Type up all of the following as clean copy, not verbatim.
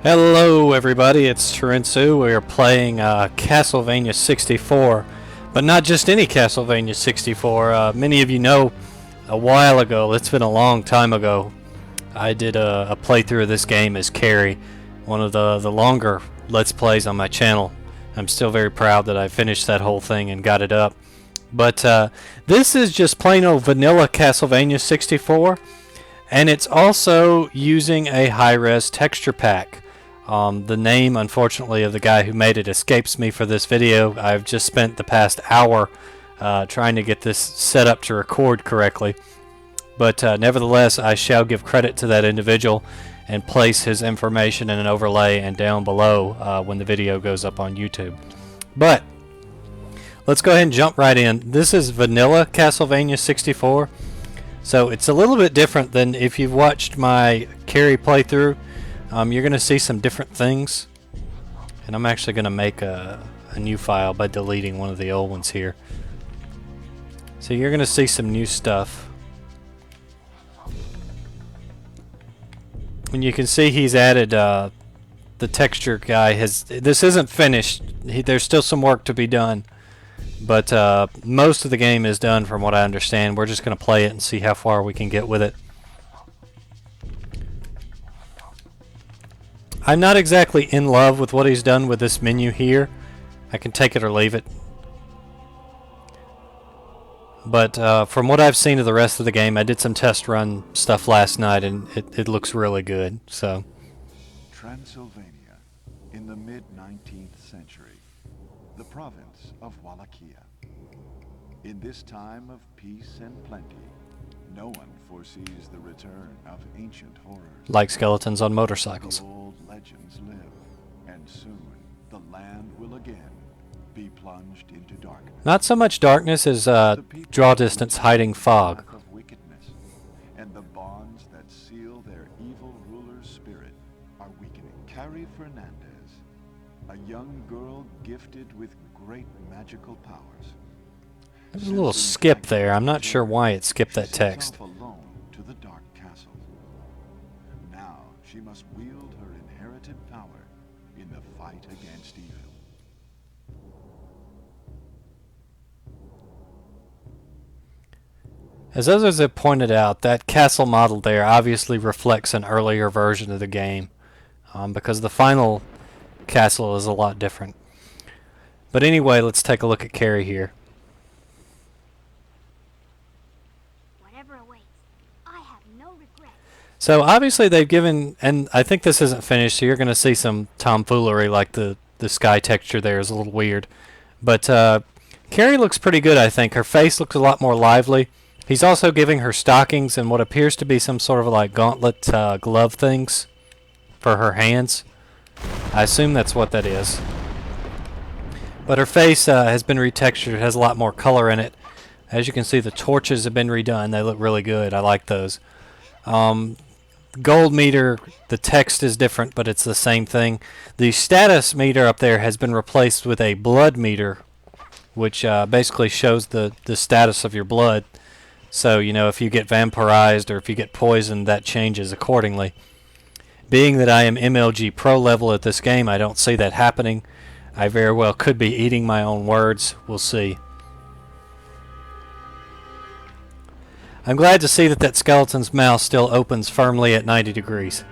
Hello everybody, it's Terensu. We are playing Castlevania 64, but not just any Castlevania 64. Many of you know a while ago, it's been a long time ago, I did a playthrough of this game as Carrie, one of the longer Let's Plays on my channel. I'm still very proud that I finished that whole thing and got it up. But this is just plain old vanilla Castlevania 64, and it's also using a high-res texture pack. The name, unfortunately, of the guy who made it escapes me for this video. I've just spent the past hour trying to get this set up to record correctly. But nevertheless, I shall give credit to that individual and place his information in an overlay and down below when the video goes up on YouTube. But let's go ahead and jump right in. This is vanilla Castlevania 64. So it's a little bit different than if you've watched my Carrie playthrough. You're going to see some different things, and I'm actually going to make a new file by deleting one of the old ones here. So you're going to see some new stuff. And you can see he's added the texture guy. This isn't finished. There's still some work to be done, but most of the game is done from what I understand. We're just going to play it and see how far we can get with it. I'm not exactly in love with what he's done with this menu here. I can take it or leave it. But from what I've seen of the rest of the game, I did some test run stuff last night, and it looks really good. So, Transylvania, in the mid-19th century, the province of Wallachia. In this time of peace and plenty, no one foresees the return of ancient horrors. Like skeletons on motorcycles. The old legends live, and soon the land will again be plunged into darkness. Not so much darkness as draw distance hiding fog. Of wickedness, and the bonds that seal their evil ruler's spirit are weakening. Carrie Fernandez, a young girl gifted with great magical powers. There's a little skip there. I'm not sure why it skipped that text. Alone to the dark castle. Now she must wield her inherited power in the fight against evil. As others have pointed out, that castle model there obviously reflects an earlier version of the game, because the final castle is a lot different. But anyway, let's take a look at Carrie here. So obviously they've given, and I think this isn't finished, so you're going to see some tomfoolery, like the sky texture there is a little weird. But Carrie looks pretty good, I think. Her face looks a lot more lively. He's also giving her stockings and what appears to be some sort of like gauntlet glove things for her hands. I assume that's what that is. But her face has been retextured. It has a lot more color in it. As you can see, the torches have been redone. They look really good. I like those. Gold meter, the text is different, but it's the same thing. The status meter up there has been replaced with a blood meter, which basically shows the status of your blood. So, you know, if you get vampirized or if you get poisoned, that changes accordingly. Being that I am MLG Pro level at this game, I don't see that happening. I very well could be eating my own words. We'll see. I'm glad to see that skeleton's mouth still opens firmly at 90 degrees.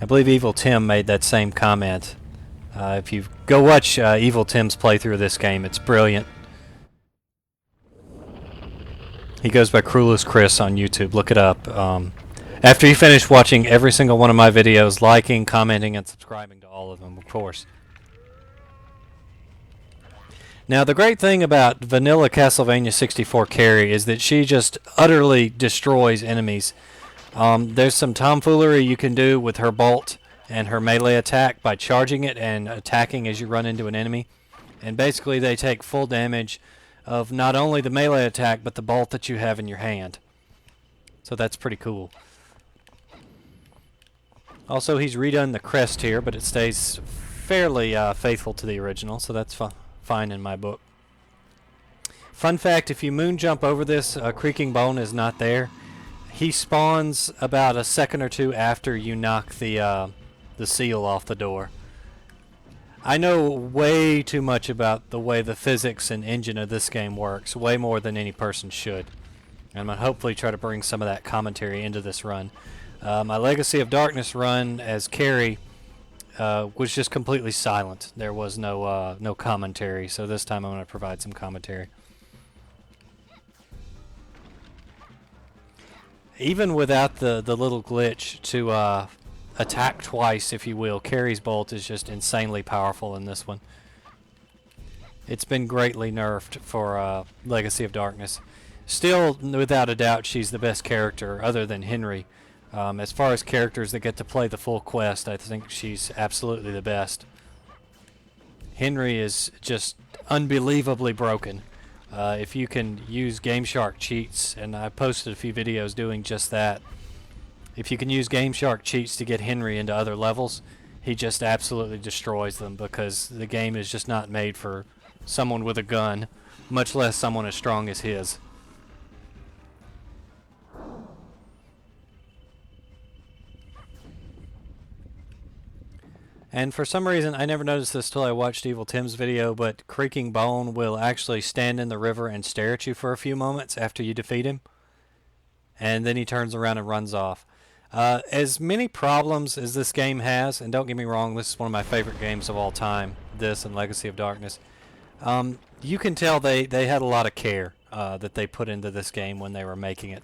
I believe Evil Tim made that same comment. If you go watch Evil Tim's playthrough of this game, it's brilliant. He goes by Cruelest Chris on YouTube. Look it up. After you finish watching every single one of my videos, liking, commenting, and subscribing to all of them, of course. Now, the great thing about vanilla Castlevania 64 Carrie is that she just utterly destroys enemies. There's some tomfoolery you can do with her bolt and her melee attack by charging it and attacking as you run into an enemy. And basically they take full damage of not only the melee attack, but the bolt that you have in your hand. So that's pretty cool. Also, he's redone the crest here, but it stays fairly faithful to the original, so that's fine in my book. Fun fact, if you moon jump over this, Creaking Bone is not there. He spawns about a second or two after you knock the seal off the door. I know way too much about the way the physics and engine of this game works, way more than any person should. I'm going to hopefully try to bring some of that commentary into this run. My Legacy of Darkness run as Carrie was just completely silent. There was no commentary, so this time I'm going to provide some commentary. Even without the little glitch to attack twice, if you will, Carrie's bolt is just insanely powerful in this one. It's been greatly nerfed for Legacy of Darkness. Still, without a doubt, she's the best character other than Henry. As far as characters that get to play the full quest, I think she's absolutely the best. Henry is just unbelievably broken. If you can use Game Shark cheats, and I posted a few videos doing just that, if you can use Game Shark cheats to get Henry into other levels, he just absolutely destroys them, because the game is just not made for someone with a gun, much less someone as strong as his. And for some reason, I never noticed this till I watched Evil Tim's video, but Creaking Bone will actually stand in the river and stare at you for a few moments after you defeat him. And then he turns around and runs off. As many problems as this game has, and don't get me wrong, this is one of my favorite games of all time, this and Legacy of Darkness, you can tell they had a lot of care that they put into this game when they were making it.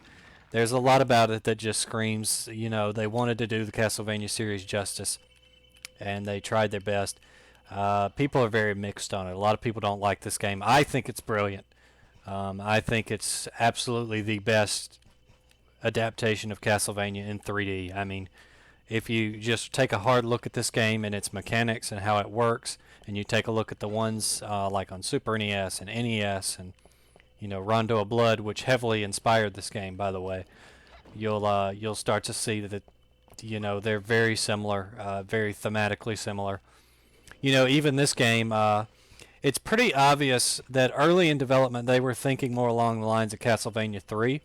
There's a lot about it that just screams, you know, they wanted to do the Castlevania series justice. And they tried their best. People are very mixed on it. A lot of people don't like this game. I think it's brilliant. I think it's absolutely the best adaptation of Castlevania in 3D. I mean, if you just take a hard look at this game and its mechanics and how it works, and you take a look at the ones like on Super NES and NES and, you know, Rondo of Blood, which heavily inspired this game, by the way, you'll start to see that you know, they're very similar, very thematically similar. You know, even this game, it's pretty obvious that early in development they were thinking more along the lines of Castlevania 3,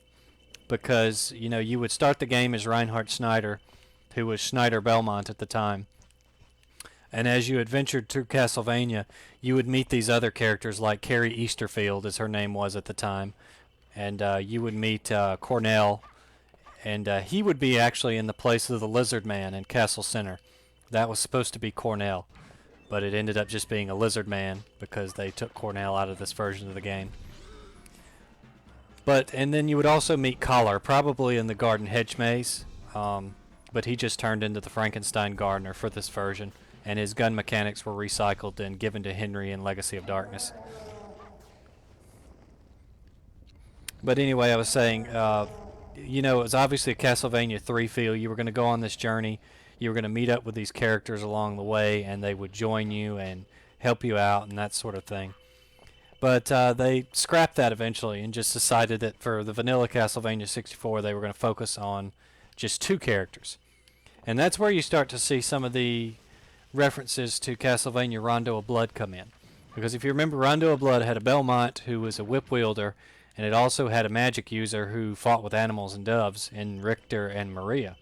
because, you know, you would start the game as Reinhard Schneider, who was Schneider Belmont at the time. And as you adventured through Castlevania, you would meet these other characters like Carrie Easterfield, as her name was at the time. And you would meet Cornell. And he would be actually in the place of the Lizard Man in Castle Center. That was supposed to be Cornell, but it ended up just being a Lizard Man because they took Cornell out of this version of the game. And then you would also meet Collar, probably in the Garden Hedge Maze, but he just turned into the Frankenstein Gardener for this version, and his gun mechanics were recycled and given to Henry in Legacy of Darkness. But anyway, I was saying, you know, it was obviously a Castlevania 3 feel. You were going to go on this journey. You were going to meet up with these characters along the way, and they would join you and help you out and that sort of thing. But they scrapped that eventually and just decided that for the vanilla Castlevania 64, they were going to focus on just 2 characters. And that's where you start to see some of the references to Castlevania Rondo of Blood come in. Because if you remember, Rondo of Blood had a Belmont who was a whip wielder, and it also had a magic user who fought with animals and doves in Richter and Maria.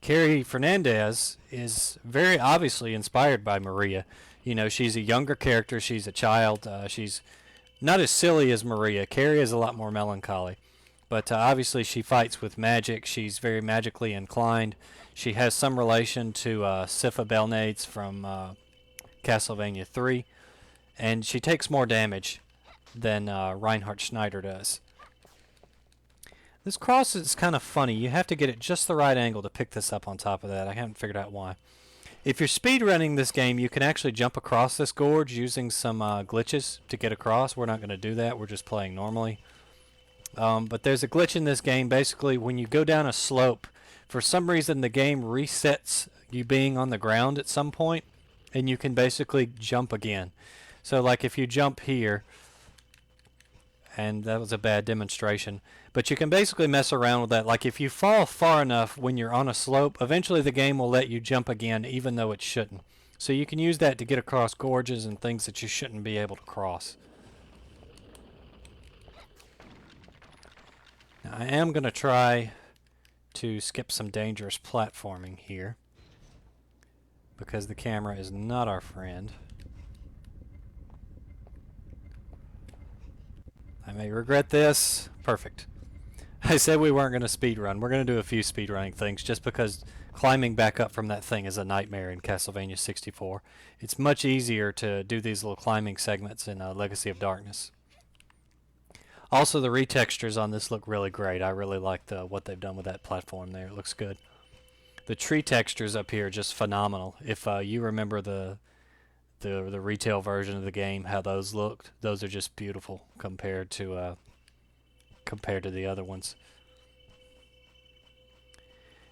Carrie Fernandez is very obviously inspired by Maria. You know, she's a younger character, she's a child, she's not as silly as Maria. Carrie is a lot more melancholy. But obviously she fights with magic, she's very magically inclined. She has some relation to Sypha Belnades from Castlevania 3, and she takes more damage than Reinhard Schneider does. This cross is kind of funny. You have to get it just the right angle to pick this up on top of that. I haven't figured out why. If you're speedrunning this game, you can actually jump across this gorge using some glitches to get across. We're not going to do that. We're just playing normally. But there's a glitch in this game. Basically, when you go down a slope, for some reason the game resets you being on the ground at some point, and you can basically jump again. So like if you jump here, and that was a bad demonstration, but you can basically mess around with that. Like if you fall far enough when you're on a slope, eventually the game will let you jump again even though it shouldn't. So you can use that to get across gorges and things that you shouldn't be able to cross. Now, I am going to try to skip some dangerous platforming here, because the camera is not our friend. I may regret this. Perfect. I said we weren't going to speed run. We're going to do a few speed running things just because climbing back up from that thing is a nightmare in Castlevania 64. It's much easier to do these little climbing segments in Legacy of Darkness. Also, the retextures on this look really great. I really like what they've done with that platform there. It looks good. The tree textures up here are just phenomenal. If you remember the retail version of the game, how those looked, those are just beautiful compared to the other ones.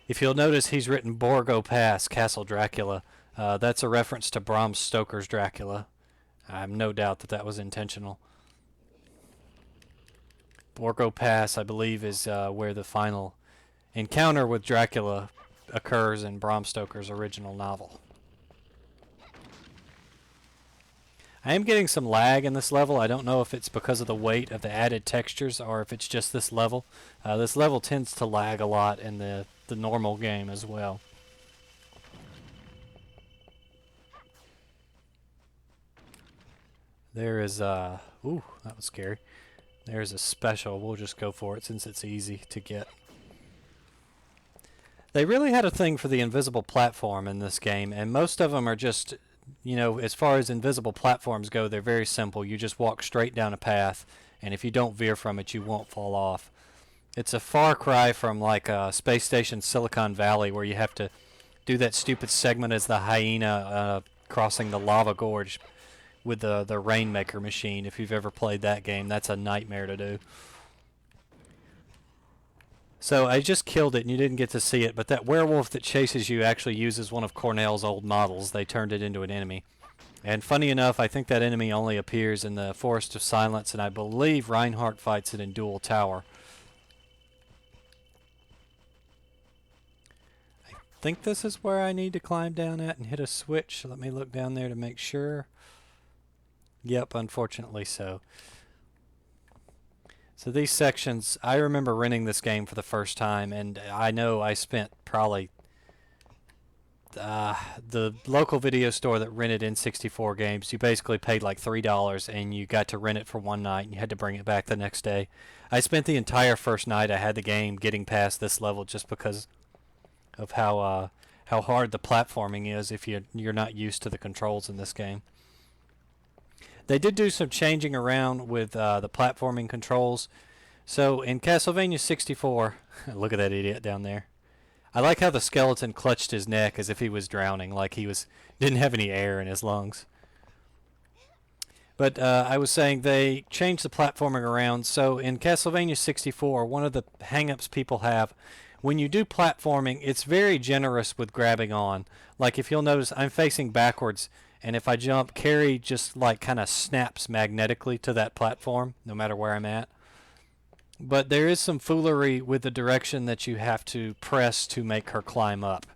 If you'll notice, he's written Borgo Pass, Castle Dracula. That's a reference to Bram Stoker's Dracula. I have no doubt that was intentional. Borgo Pass, I believe, is where the final encounter with Dracula occurs in Bram Stoker's original novel. I am getting some lag in this level. I don't know if it's because of the weight of the added textures or if it's just this level. This level tends to lag a lot in the normal game as well. There is ooh, that was scary. There's a special. We'll just go for it since it's easy to get. They really had a thing for the invisible platform in this game, and most of them are just, you know, as far as invisible platforms go, they're very simple. You just walk straight down a path, and if you don't veer from it, you won't fall off. It's a far cry from like Space Station Silicon Valley, where you have to do that stupid segment as the hyena crossing the lava gorge with the Rainmaker machine. If you've ever played that game, that's a nightmare to do. So I just killed it and you didn't get to see it, but that werewolf that chases you actually uses one of Cornell's old models. They turned it into an enemy. And funny enough, I think that enemy only appears in the Forest of Silence, and I believe Reinhardt fights it in Dual Tower. I think this is where I need to climb down at and hit a switch. Let me look down there to make sure. Yep, unfortunately so. So these sections, I remember renting this game for the first time, and I know I spent probably the local video store that rented N64 games, you basically paid like $3 and you got to rent it for one night and you had to bring it back the next day. I spent the entire first night I had the game getting past this level just because of how hard the platforming is if you're not used to the controls in this game. They did do some changing around with the platforming controls. So in Castlevania 64, look at that idiot down there. I like how the skeleton clutched his neck as if he was drowning, like he didn't have any air in his lungs. But I was saying they changed the platforming around. So in Castlevania 64, one of the hang-ups people have, when you do platforming, it's very generous with grabbing on. Like if you'll notice, I'm facing backwards, and if I jump, Carrie just like kind of snaps magnetically to that platform, no matter where I'm at. But there is some foolery with the direction that you have to press to make her climb up.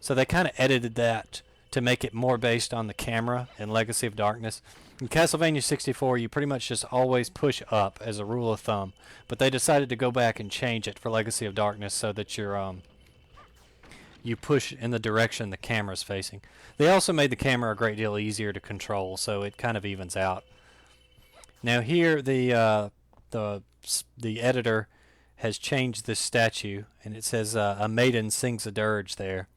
So they kind of edited that to make it more based on the camera in Legacy of Darkness. In Castlevania 64, you pretty much just always push up as a rule of thumb. But they decided to go back and change it for Legacy of Darkness so that you push in the direction the camera's facing. They also made the camera a great deal easier to control, so it kind of evens out. Now here, the editor has changed this statue, and it says a maiden sings a dirge there,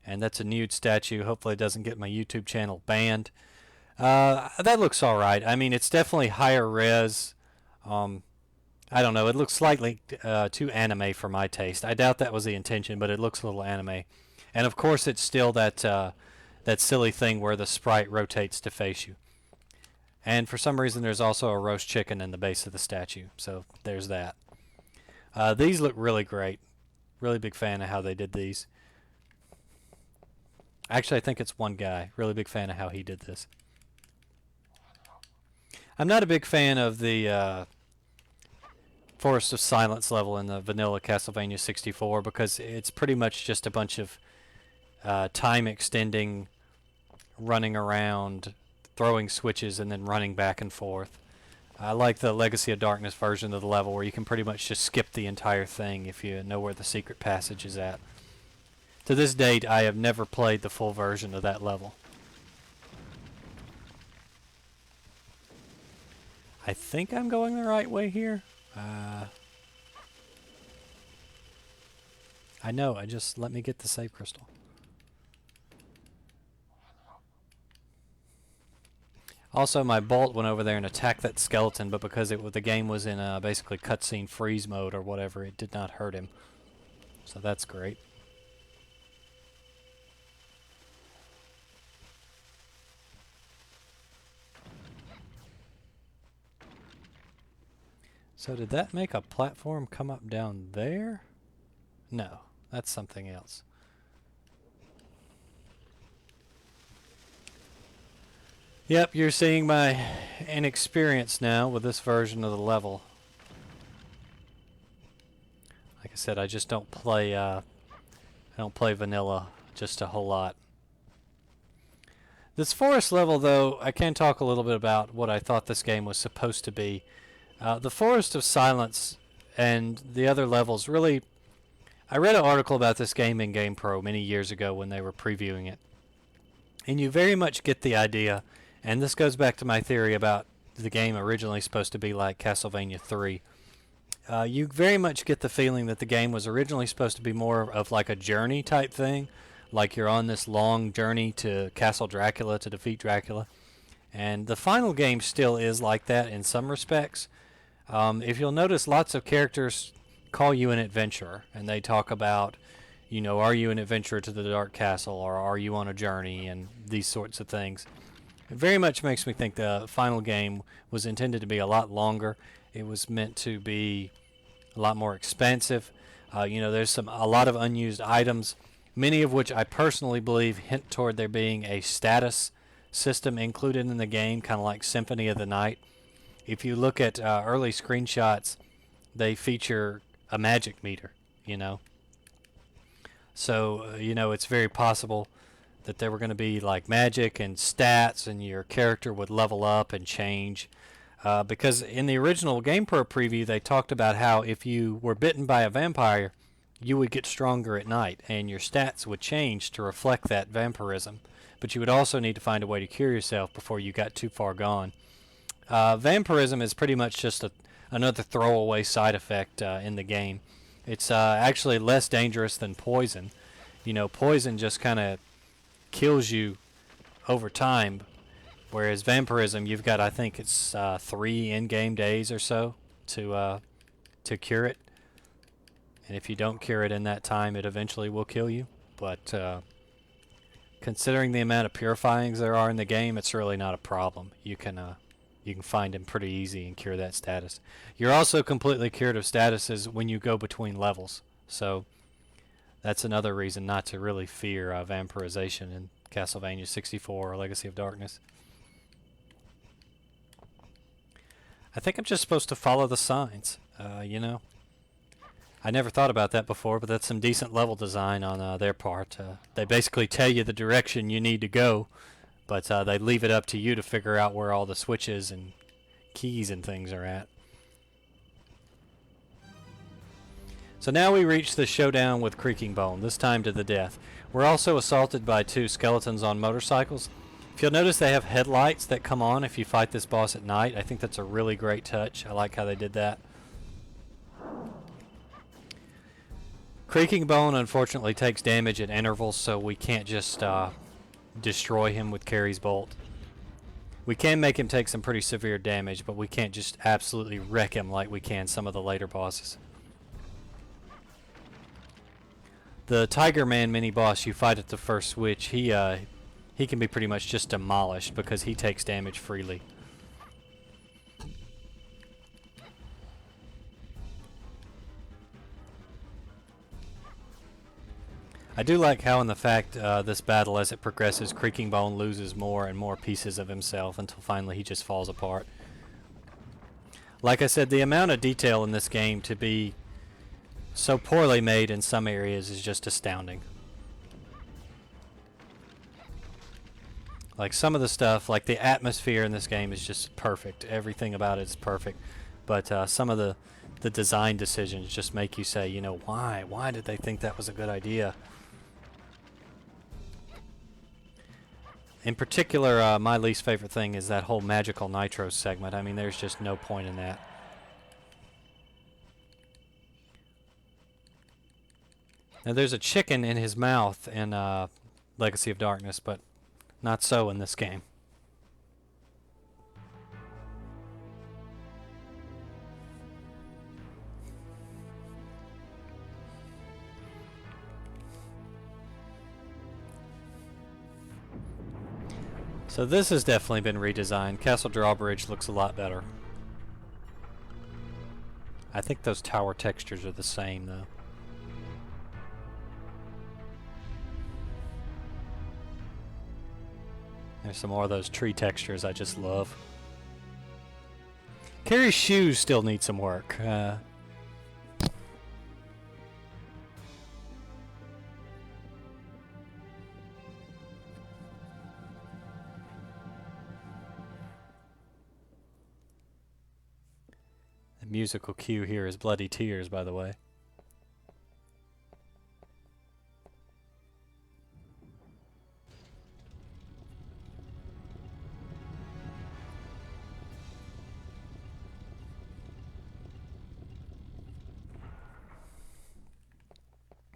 and that's a nude statue. Hopefully it doesn't get my YouTube channel banned. That looks alright. I mean, it's definitely higher res. I don't know, it looks slightly too anime for my taste. I doubt that was the intention, but it looks a little anime. And of course it's still that silly thing where the sprite rotates to face you. And for some reason there's also a roast chicken in the base of the statue, so there's that. These look really great. Really big fan of how they did these. Actually, I think it's one guy. Really big fan of how he did this. I'm not a big fan of the Forest of Silence level in the vanilla Castlevania 64 because it's pretty much just a bunch of time extending, running around, throwing switches, and then running back and forth. I like the Legacy of Darkness version of the level where you can pretty much just skip the entire thing if you know where the secret passage is at. To this date, I have never played the full version of that level. I think I'm going the right way here. I know, just let me get the save crystal. Also, my bolt went over there and attacked that skeleton, but because the game was in basically cutscene freeze mode or whatever, it did not hurt him. So that's great. So did that make a platform come up down there? No, that's something else. Yep, you're seeing my inexperience now with this version of the level. Like I said, I just don't play. I don't play vanilla just a whole lot. This forest level, though, I can talk a little bit about what I thought this game was supposed to be. The Forest of Silence and the other levels really... I read an article about this game in GamePro many years ago when they were previewing it. And you very much get the idea, and this goes back to my theory about the game originally supposed to be like Castlevania 3. You very much get the feeling that the game was originally supposed to be more of like a journey type thing. Like you're on this long journey to Castle Dracula to defeat Dracula. And the final game still is like that in some respects. If you'll notice, lots of characters call you an adventurer, and they talk about, you know, are you an adventurer to the Dark Castle, or are you on a journey, and these sorts of things. It very much makes me think the final game was intended to be a lot longer. It was meant to be a lot more expansive. You know, there's a lot of unused items, many of which I personally believe hint toward there being a status system included in the game, kind of like Symphony of the Night. If you look at early screenshots, they feature a magic meter, you know. So, you know, it's very possible that there were going to be like magic and stats, and your character would level up and change. Because in the original GamePro preview, they talked about how if you were bitten by a vampire, you would get stronger at night, and your stats would change to reflect that vampirism. But you would also need to find a way to cure yourself before you got too far gone. Vampirism is pretty much just another throwaway side effect in the game. It's actually less dangerous than poison. You know, poison just kind of kills you over time, whereas vampirism, you've got, I think it's 3 in-game days or so to cure it. And if you don't cure it in that time, it eventually will kill you. But considering the amount of purifyings there are in the game, it's really not a problem. You can find them pretty easy and cure that status. You're also completely cured of statuses when you go between levels. So that's another reason not to really fear vampirization in Castlevania 64 or Legacy of Darkness. I think I'm just supposed to follow the signs, you know. I never thought about that before, but that's some decent level design on their part. They basically tell you the direction you need to go, but they leave it up to you to figure out where all the switches and keys and things are at. So now we reach the showdown with Creaking Bone, this time to the death. We're also assaulted by 2 skeletons on motorcycles. If you'll notice, they have headlights that come on if you fight this boss at night. I think that's a really great touch. I like how they did that. Creaking Bone unfortunately takes damage at intervals, so we can't just destroy him with Carrie's Bolt. We can make him take some pretty severe damage, but we can't just absolutely wreck him like we can some of the later bosses. The Tiger Man mini-boss you fight at the first switch, he can be pretty much just demolished because he takes damage freely. I do like how in the fact this battle, as it progresses, Creaking Bone loses more and more pieces of himself until finally he just falls apart. Like I said, the amount of detail in this game to be so poorly made in some areas is just astounding. Like some of the stuff, like the atmosphere in this game is just perfect. Everything about it is perfect. But some of the design decisions just make you say, you know, why? Why did they think that was a good idea? In particular, my least favorite thing is that whole magical nitro segment. I mean, there's just no point in that. Now, there's a chicken in his mouth in Legacy of Darkness, but not so in this game. So this has definitely been redesigned. Castle Drawbridge looks a lot better. I think those tower textures are the same, though. There's some more of those tree textures I just love. Carrie's shoes still need some work. The musical cue here is Bloody Tears, by the way.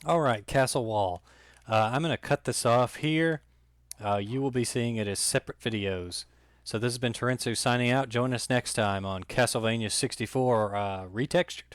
Alright, Castle Wall. I'm going to cut this off here. You will be seeing it as separate videos. So this has been Terensu signing out. Join us next time on Castlevania 64 Retextured.